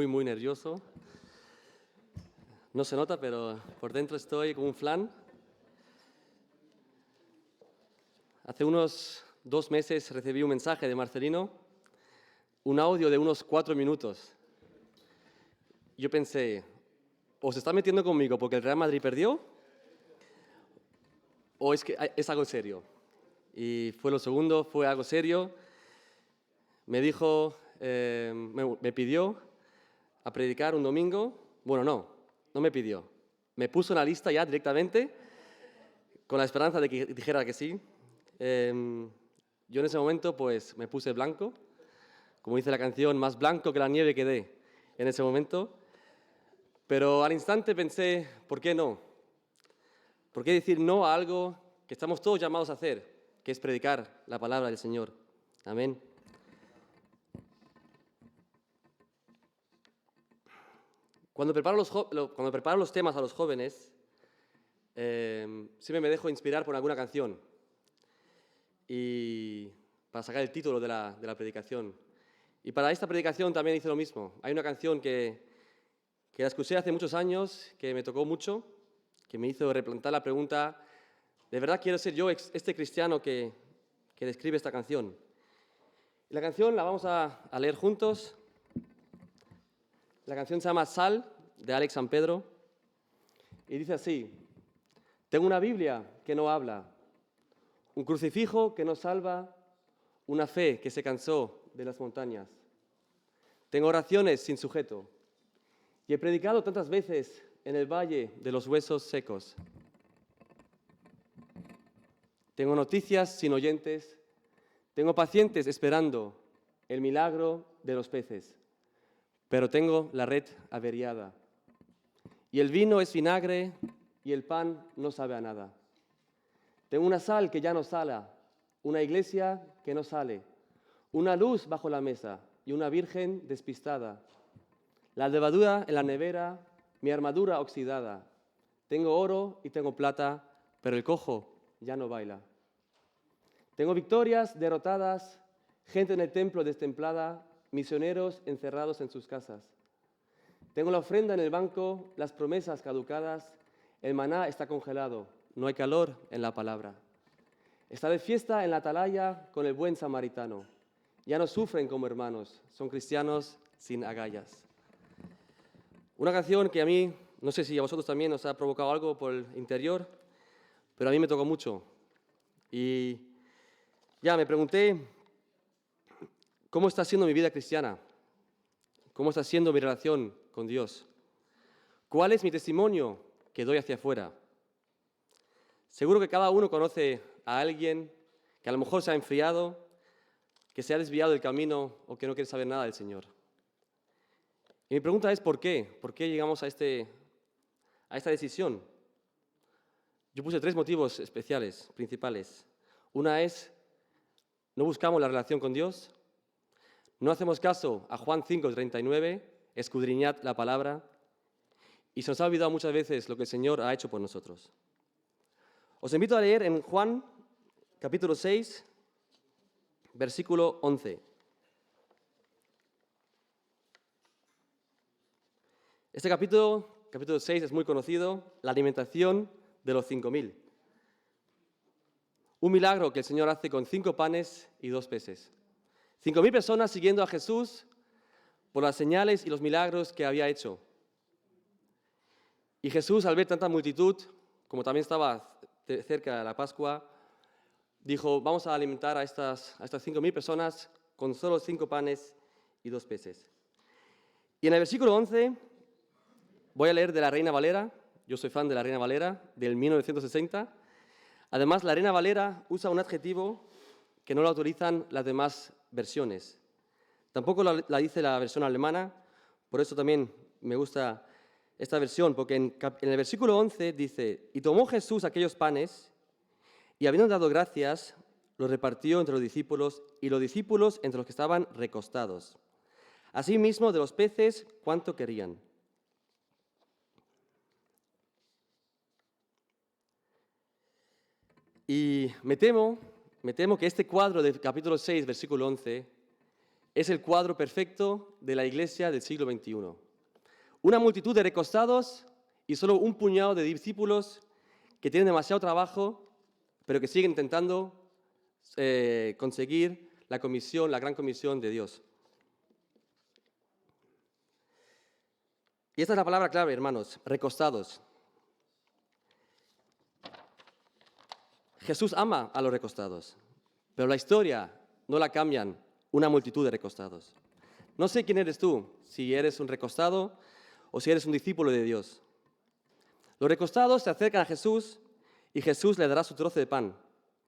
muy nervioso. No se nota, pero por dentro estoy como un flan. Hace unos 2 meses recibí un mensaje de Marcelino, un audio de unos 4 minutos. Yo pensé, ¿o se está metiendo conmigo porque el Real Madrid perdió? ¿O es que es algo serio? Y fue lo segundo, fue algo serio. Me dijo, me pidió a predicar un domingo. Bueno, no me pidió. Me puso en la lista ya directamente, con la esperanza de que dijera que sí. Yo en ese momento pues me puse blanco, como dice la canción, más blanco que la nieve quedé en ese momento. Pero al instante pensé, ¿por qué no? ¿Por qué decir no a algo que estamos todos llamados a hacer, que es predicar la palabra del Señor? Amén. Cuando preparo los temas a los jóvenes, siempre me dejo inspirar por alguna canción y para sacar el título de la predicación. Y para esta predicación también hice lo mismo. Hay una canción que la escuché hace muchos años, que me tocó mucho, que me hizo replantar la pregunta, ¿de verdad quiero ser yo este cristiano que describe esta canción? Y la canción la vamos a leer juntos. La canción se llama Sal, de Alex San Pedro, y dice así: tengo una Biblia que no habla, un crucifijo que no salva, una fe que se cansó de las montañas. Tengo oraciones sin sujeto, y he predicado tantas veces en el valle de los huesos secos. Tengo noticias sin oyentes, tengo pacientes esperando el milagro de los peces, pero tengo la red averiada, y el vino es vinagre y el pan no sabe a nada. Tengo una sal que ya no sala, una iglesia que no sale, una luz bajo la mesa y una virgen despistada. La levadura en la nevera, mi armadura oxidada. Tengo oro y tengo plata, pero el cojo ya no baila. Tengo victorias derrotadas, gente en el templo destemplada, misioneros encerrados en sus casas. Tengo la ofrenda en el banco, las promesas caducadas, el maná está congelado, no hay calor en la palabra. Está de fiesta en la atalaya con el buen samaritano. Ya no sufren como hermanos, son cristianos sin agallas. Una canción que a mí, no sé si a vosotros también os ha provocado algo por el interior, pero a mí me tocó mucho. Y ya me pregunté, ¿cómo está siendo mi vida cristiana? ¿Cómo está siendo mi relación con Dios? ¿Cuál es mi testimonio que doy hacia afuera? Seguro que cada uno conoce a alguien que a lo mejor se ha enfriado, que se ha desviado del camino o que no quiere saber nada del Señor. Y mi pregunta es, ¿por qué? ¿Por qué llegamos a esta decisión? Yo puse 3 motivos especiales, principales. Una es, no buscamos la relación con Dios, no hacemos caso a Juan 5:39, escudriñad la palabra, y se nos ha olvidado muchas veces lo que el Señor ha hecho por nosotros. Os invito a leer en Juan, capítulo 6, versículo 11. Este capítulo 6, es muy conocido, la alimentación de los 5.000. Un milagro que el Señor hace con 5 panes y 2 peces. 5.000 personas siguiendo a Jesús por las señales y los milagros que había hecho. Y Jesús, al ver tanta multitud, como también estaba cerca de la Pascua, dijo, vamos a alimentar a estas 5.000 personas con solo 5 panes y 2 peces. Y en el versículo 11, voy a leer de la Reina Valera. Yo soy fan de la Reina Valera, del 1960. Además, la Reina Valera usa un adjetivo que no lo autorizan las demás versiones. Tampoco la dice la versión alemana, por eso también me gusta esta versión, porque en el versículo 11 dice, y tomó Jesús aquellos panes, y habiendo dado gracias, los repartió entre los discípulos, y los discípulos entre los que estaban recostados. Asimismo, de los peces, cuánto querían. Y me temo que este cuadro del capítulo 6, versículo 11, Es el cuadro perfecto de la iglesia del siglo XXI. Una multitud de recostados y solo un puñado de discípulos que tienen demasiado trabajo, pero que siguen intentando conseguir la comisión, la gran comisión de Dios. Y esta es la palabra clave, hermanos, recostados. Jesús ama a los recostados, pero la historia no la cambian una multitud de recostados. No sé quién eres tú, si eres un recostado o si eres un discípulo de Dios. Los recostados se acercan a Jesús y Jesús le dará su trozo de pan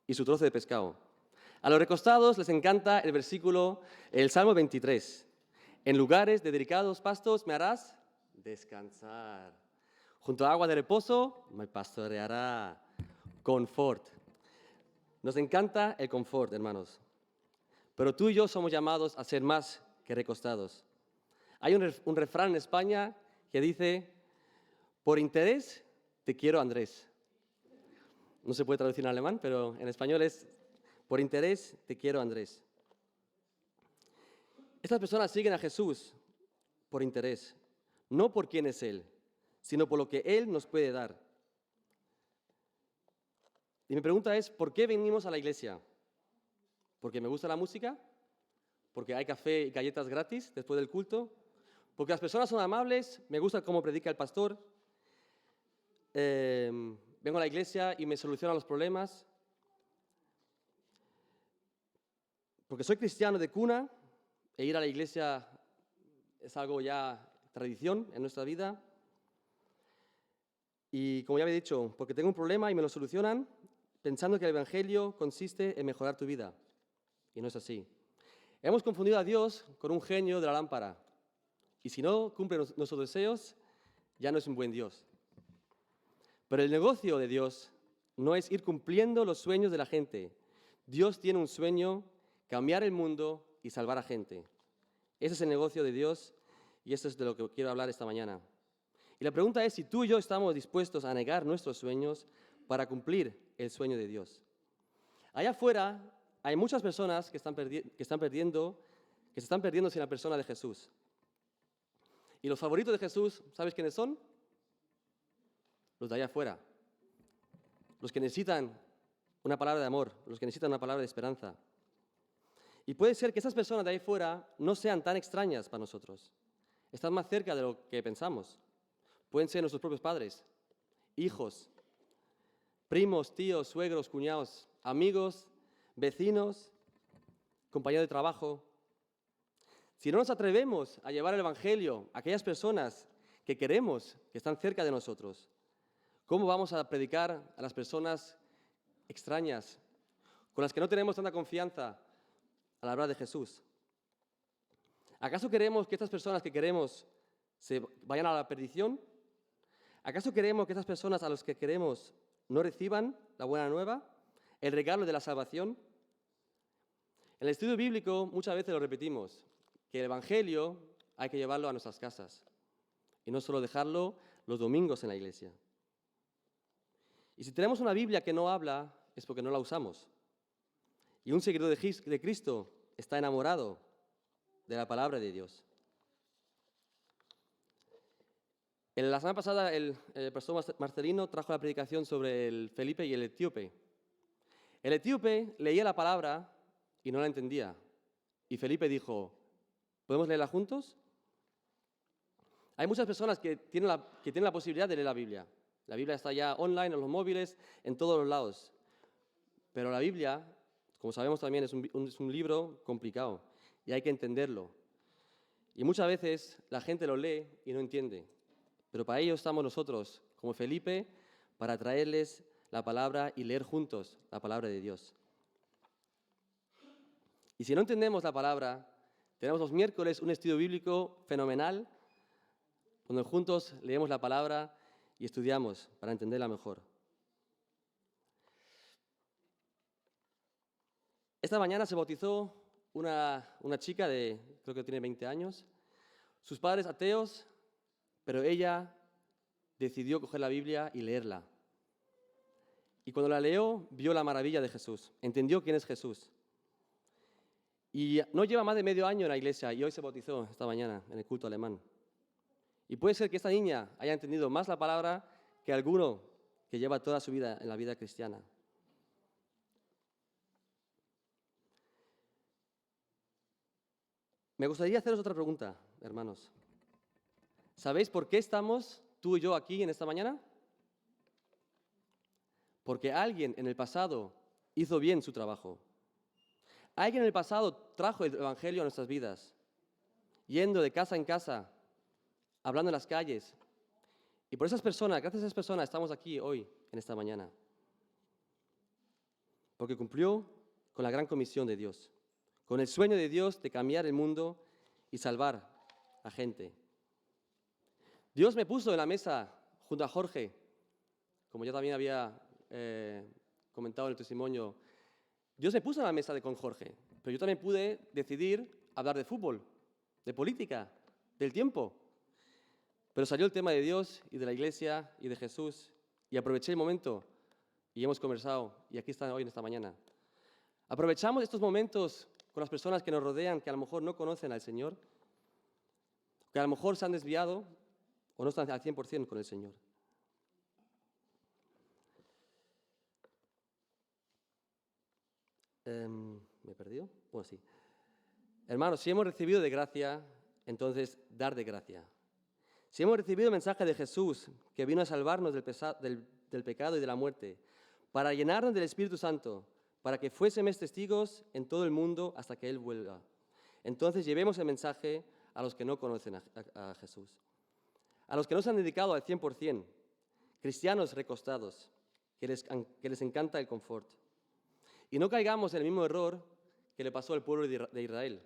y su trozo de pescado. A los recostados les encanta el Salmo 23. En lugares de delicados pastos me harás descansar. Junto a agua de reposo me pastoreará. Confort. Nos encanta el confort, hermanos. Pero tú y yo somos llamados a ser más que recostados. Hay un refrán en España que dice, por interés te quiero, Andrés. No se puede traducir en alemán, pero en español es, por interés te quiero, Andrés. Estas personas siguen a Jesús por interés, no por quién es Él, sino por lo que Él nos puede dar. Y mi pregunta es, ¿por qué venimos a la iglesia? ¿Porque me gusta la música? ¿Porque hay café y galletas gratis después del culto? ¿Porque las personas son amables? ¿Me gusta cómo predica el pastor? ¿Vengo a la iglesia y me soluciona los problemas? ¿Porque soy cristiano de cuna e ir a la iglesia es algo ya tradición en nuestra vida? Y como ya había dicho, porque tengo un problema y me lo solucionan pensando que el Evangelio consiste en mejorar tu vida. Y no es así. Hemos confundido a Dios con un genio de la lámpara. Y si no cumple nuestros deseos, ya no es un buen Dios. Pero el negocio de Dios no es ir cumpliendo los sueños de la gente. Dios tiene un sueño, cambiar el mundo y salvar a gente. Ese es el negocio de Dios y eso es de lo que quiero hablar esta mañana. Y la pregunta es si tú y yo estamos dispuestos a negar nuestros sueños para cumplir el sueño de Dios. Allá afuera hay muchas personas que se están perdiendo sin la persona de Jesús. Y los favoritos de Jesús, ¿sabes quiénes son? Los de allá afuera. Los que necesitan una palabra de amor, los que necesitan una palabra de esperanza. Y puede ser que esas personas de ahí fuera no sean tan extrañas para nosotros. Están más cerca de lo que pensamos. Pueden ser nuestros propios padres, hijos, primos, tíos, suegros, cuñados, amigos, vecinos, compañeros de trabajo. Si no nos atrevemos a llevar el Evangelio a aquellas personas que queremos, que están cerca de nosotros, ¿cómo vamos a predicar a las personas extrañas, con las que no tenemos tanta confianza al hablar de Jesús? ¿Acaso queremos que estas personas que queremos se vayan a la perdición? ¿Acaso queremos que estas personas a las que queremos no reciban la buena nueva, el regalo de la salvación? En el estudio bíblico muchas veces lo repetimos, que el Evangelio hay que llevarlo a nuestras casas y no solo dejarlo los domingos en la iglesia. Y si tenemos una Biblia que no habla, es porque no la usamos. Y un seguidor de Cristo está enamorado de la palabra de Dios. En la semana pasada el pastor Marcelino trajo la predicación sobre el Felipe y el etíope. El etíope leía la palabra y no la entendía. Y Felipe dijo, ¿podemos leerla juntos? Hay muchas personas que tienen la posibilidad de leer la Biblia. La Biblia está ya online, en los móviles, en todos los lados. Pero la Biblia, como sabemos también, es un libro complicado y hay que entenderlo. Y muchas veces la gente lo lee y no entiende. Pero para ello estamos nosotros, como Felipe, para traerles la palabra y leer juntos la palabra de Dios. Y si no entendemos la palabra, tenemos los miércoles un estudio bíblico fenomenal, donde juntos leemos la palabra y estudiamos para entenderla mejor. Esta mañana se bautizó una chica creo que tiene 20 años. Sus padres ateos, pero ella decidió coger la Biblia y leerla. Y cuando la leyó, vio la maravilla de Jesús, entendió quién es Jesús. Y no lleva más de medio año en la iglesia y hoy se bautizó esta mañana en el culto alemán. Y puede ser que esta niña haya entendido más la palabra que alguno que lleva toda su vida en la vida cristiana. Me gustaría haceros otra pregunta, hermanos. ¿Sabéis por qué estamos tú y yo aquí en esta mañana? Porque alguien en el pasado hizo bien su trabajo. Alguien en el pasado trajo el Evangelio a nuestras vidas, yendo de casa en casa, hablando en las calles. Y por esas personas, gracias a esas personas, estamos aquí hoy, en esta mañana. Porque cumplió con la gran comisión de Dios, con el sueño de Dios de cambiar el mundo y salvar a gente. Dios me puso en la mesa junto a Jorge, como yo también había comentado en el testimonio. Dios me puso en la mesa con Jorge, pero yo también pude decidir hablar de fútbol, de política, del tiempo. Pero salió el tema de Dios y de la iglesia y de Jesús y aproveché el momento y hemos conversado y aquí están hoy en esta mañana. Aprovechamos estos momentos con las personas que nos rodean, que a lo mejor no conocen al Señor, que a lo mejor se han desviado o no están al 100% con el Señor. ¿Me he perdido? Bueno, sí. Hermanos, si hemos recibido de gracia, entonces dar de gracia. Si hemos recibido el mensaje de Jesús, que vino a salvarnos del pecado y de la muerte, para llenarnos del Espíritu Santo, para que fuésemos testigos en todo el mundo hasta que Él vuelva, entonces llevemos el mensaje a los que no conocen a Jesús, a los que no se han dedicado al 100%, cristianos recostados, que les encanta el confort. Y no caigamos en el mismo error que le pasó al pueblo de Israel.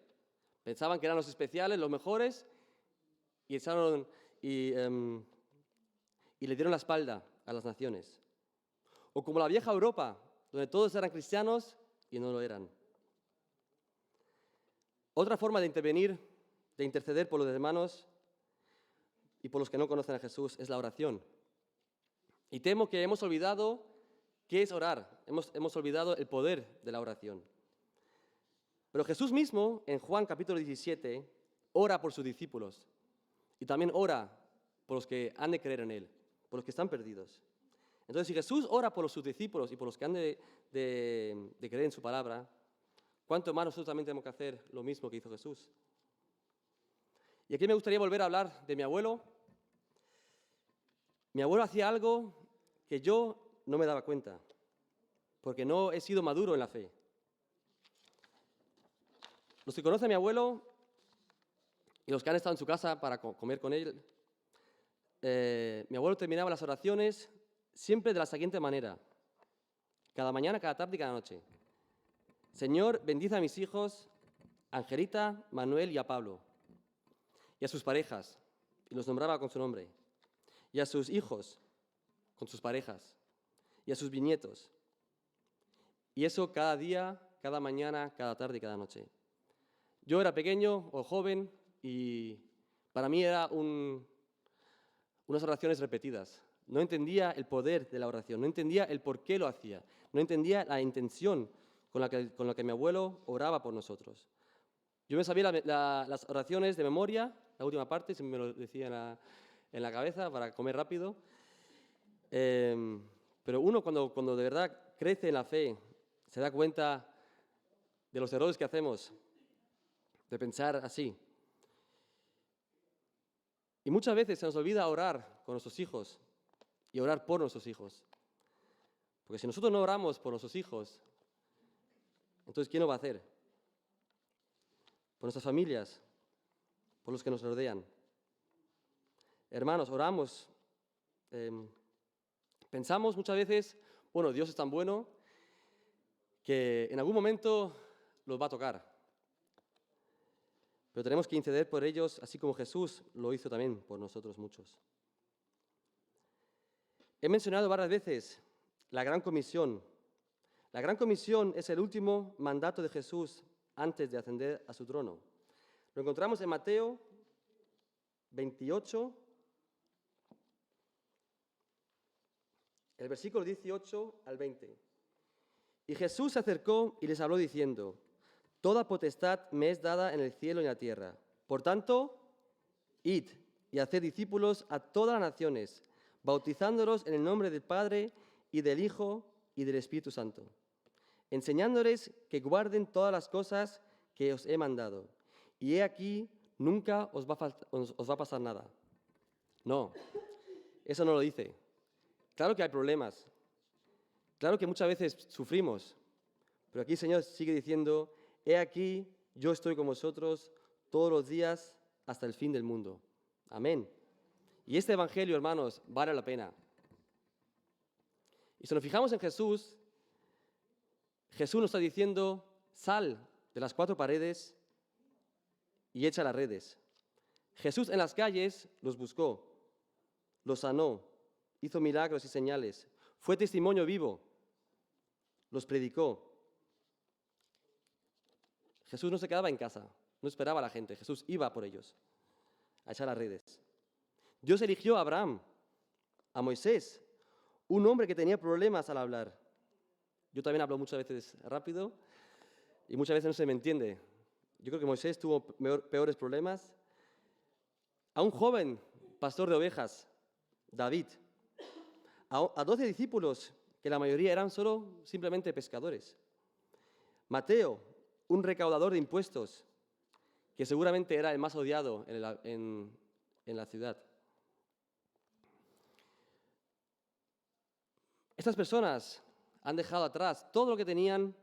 Pensaban que eran los especiales, los mejores, y le dieron la espalda a las naciones. O como la vieja Europa, donde todos eran cristianos y no lo eran. Otra forma de intervenir, de interceder por los hermanos y por los que no conocen a Jesús es la oración. Y temo que hemos olvidado qué es orar. Hemos olvidado el poder de la oración. Pero Jesús mismo, en Juan capítulo 17, ora por sus discípulos. Y también ora por los que han de creer en Él, por los que están perdidos. Entonces, si Jesús ora por sus discípulos y por los que han de creer en su palabra, ¿cuánto más nosotros también tenemos que hacer lo mismo que hizo Jesús? Y aquí me gustaría volver a hablar de mi abuelo. Mi abuelo hacía algo que yo no me daba cuenta, porque no he sido maduro en la fe. Los que conocen a mi abuelo y los que han estado en su casa para comer con él, mi abuelo terminaba las oraciones siempre de la siguiente manera. Cada mañana, cada tarde y cada noche. Señor, bendice a mis hijos, Angelita, Manuel y a Pablo. Y a sus parejas, y los nombraba con su nombre. Y a sus hijos, con sus parejas. Y a sus bisnietos. Y eso cada día, cada mañana, cada tarde y cada noche. Yo era pequeño o joven y para mí era unas oraciones repetidas. No entendía el poder de la oración, no entendía el por qué lo hacía, no entendía la intención con la que mi abuelo oraba por nosotros. Yo me sabía las oraciones de memoria, la última parte, siempre me lo decía en la cabeza para comer rápido. Pero uno cuando de verdad crece en la fe, se da cuenta de los errores que hacemos, de pensar así. Y muchas veces se nos olvida orar con nuestros hijos y orar por nuestros hijos. Porque si nosotros no oramos por nuestros hijos, entonces ¿quién lo va a hacer? Por nuestras familias, por los que nos rodean. Hermanos, oramos. Pensamos muchas veces, bueno, Dios es tan bueno que en algún momento los va a tocar. Pero tenemos que interceder por ellos, así como Jesús lo hizo también por nosotros muchos. He mencionado varias veces la Gran Comisión. La Gran Comisión es el último mandato de Jesús antes de ascender a su trono. Lo encontramos en Mateo 28, el versículo 18 al 20. Y Jesús se acercó y les habló diciendo: Toda potestad me es dada en el cielo y en la tierra. Por tanto, id y haced discípulos a todas las naciones, bautizándolos en el nombre del Padre y del Hijo y del Espíritu Santo, enseñándoles que guarden todas las cosas que os he mandado. Y he aquí, nunca os va a pasar nada. No, eso no lo dice. Claro que hay problemas. Claro que muchas veces sufrimos. Pero aquí el Señor sigue diciendo, he aquí, yo estoy con vosotros todos los días hasta el fin del mundo. Amén. Y este evangelio, hermanos, vale la pena. Y si nos fijamos en Jesús, Jesús nos está diciendo, sal de las 4 paredes y echa las redes. Jesús en las calles los buscó, los sanó, hizo milagros y señales, fue testimonio vivo, los predicó. Jesús no se quedaba en casa, no esperaba a la gente, Jesús iba por ellos a echar las redes. Dios eligió a Abraham, a Moisés, un hombre que tenía problemas al hablar. Yo también hablo muchas veces rápido y muchas veces no se me entiende. Yo creo que Moisés tuvo peores problemas. A un joven pastor de ovejas, David. A 12 discípulos, que la mayoría eran simplemente pescadores. Mateo, un recaudador de impuestos, que seguramente era el más odiado en la ciudad. Estas personas han dejado atrás todo lo que tenían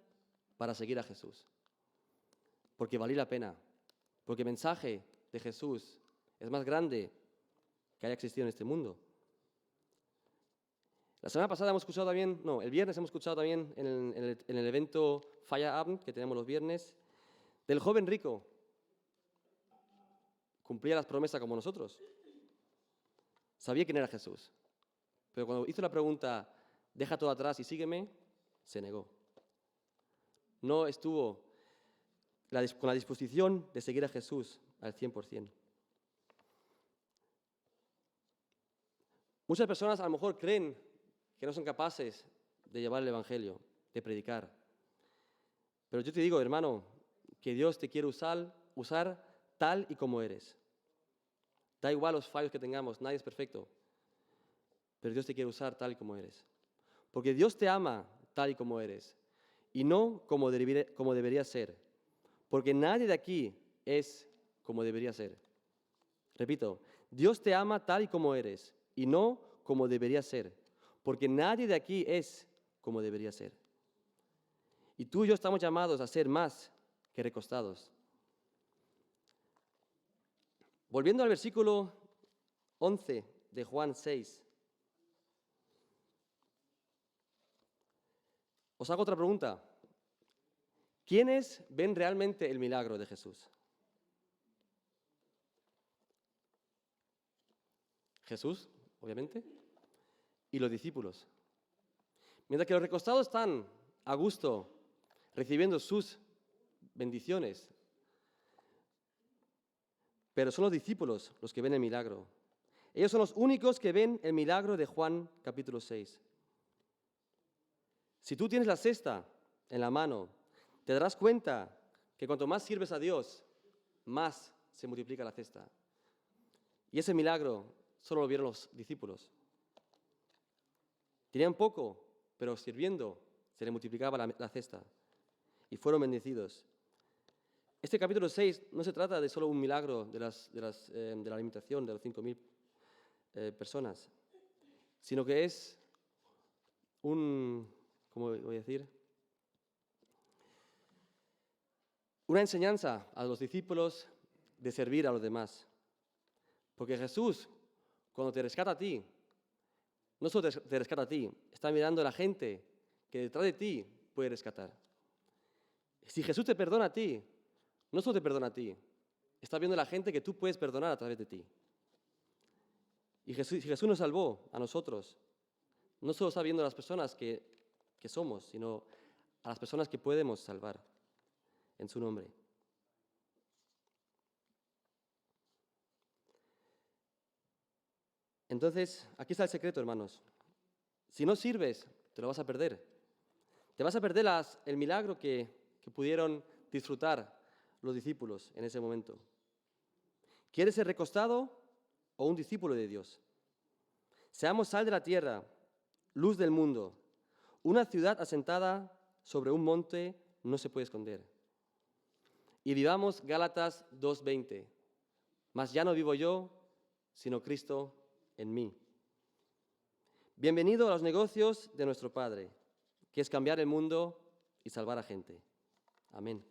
para seguir a Jesús, porque valía la pena, porque el mensaje de Jesús es más grande que haya existido en este mundo. La semana pasada hemos escuchado también, el viernes hemos escuchado también en el evento Feierabend que tenemos los viernes, del joven rico. Cumplía las promesas como nosotros. Sabía quién era Jesús. Pero cuando hizo la pregunta, deja todo atrás y sígueme, se negó. No estuvo con la disposición de seguir a Jesús al 100%. Muchas personas a lo mejor creen que no son capaces de llevar el Evangelio, de predicar. Pero yo te digo, hermano, que Dios te quiere usar tal y como eres. Da igual los fallos que tengamos, nadie es perfecto. Pero Dios te quiere usar tal y como eres. Porque Dios te ama tal y como eres. Y no como debería ser. Porque nadie de aquí es como debería ser. Repito, Dios te ama tal y como eres. Y no como debería ser. Porque nadie de aquí es como debería ser. Y tú y yo estamos llamados a ser más que recostados. Volviendo al versículo 11 de Juan 6. Os hago otra pregunta. ¿Quiénes ven realmente el milagro de Jesús? Jesús, obviamente, y los discípulos. Mientras que los recostados están a gusto recibiendo sus bendiciones, pero son los discípulos los que ven el milagro. Ellos son los únicos que ven el milagro de Juan capítulo 6. Si tú tienes la cesta en la mano, te darás cuenta que cuanto más sirves a Dios, más se multiplica la cesta. Y ese milagro solo lo vieron los discípulos. Tenían poco, pero sirviendo se le multiplicaba la cesta. Y fueron bendecidos. Este capítulo 6 no se trata de solo un milagro de la alimentación de los 5.000 personas, sino que es ¿cómo voy a decir? Una enseñanza a los discípulos de servir a los demás. Porque Jesús, cuando te rescata a ti, no solo te rescata a ti, está mirando a la gente que detrás de ti puede rescatar. Si Jesús te perdona a ti, no solo te perdona a ti, está viendo a la gente que tú puedes perdonar a través de ti. Y Jesús nos salvó a nosotros. No solo está viendo a las personas que somos, sino a las personas que podemos salvar en su nombre. Entonces, aquí está el secreto, hermanos. Si no sirves, te lo vas a perder. Te vas a perder el milagro que pudieron disfrutar los discípulos en ese momento. ¿Quieres ser recostado o un discípulo de Dios? Seamos sal de la tierra, luz del mundo. Una ciudad asentada sobre un monte no se puede esconder. Y vivamos Gálatas 2:20. Mas ya no vivo yo, sino Cristo en mí. Bienvenido a los negocios de nuestro Padre, que es cambiar el mundo y salvar a gente. Amén.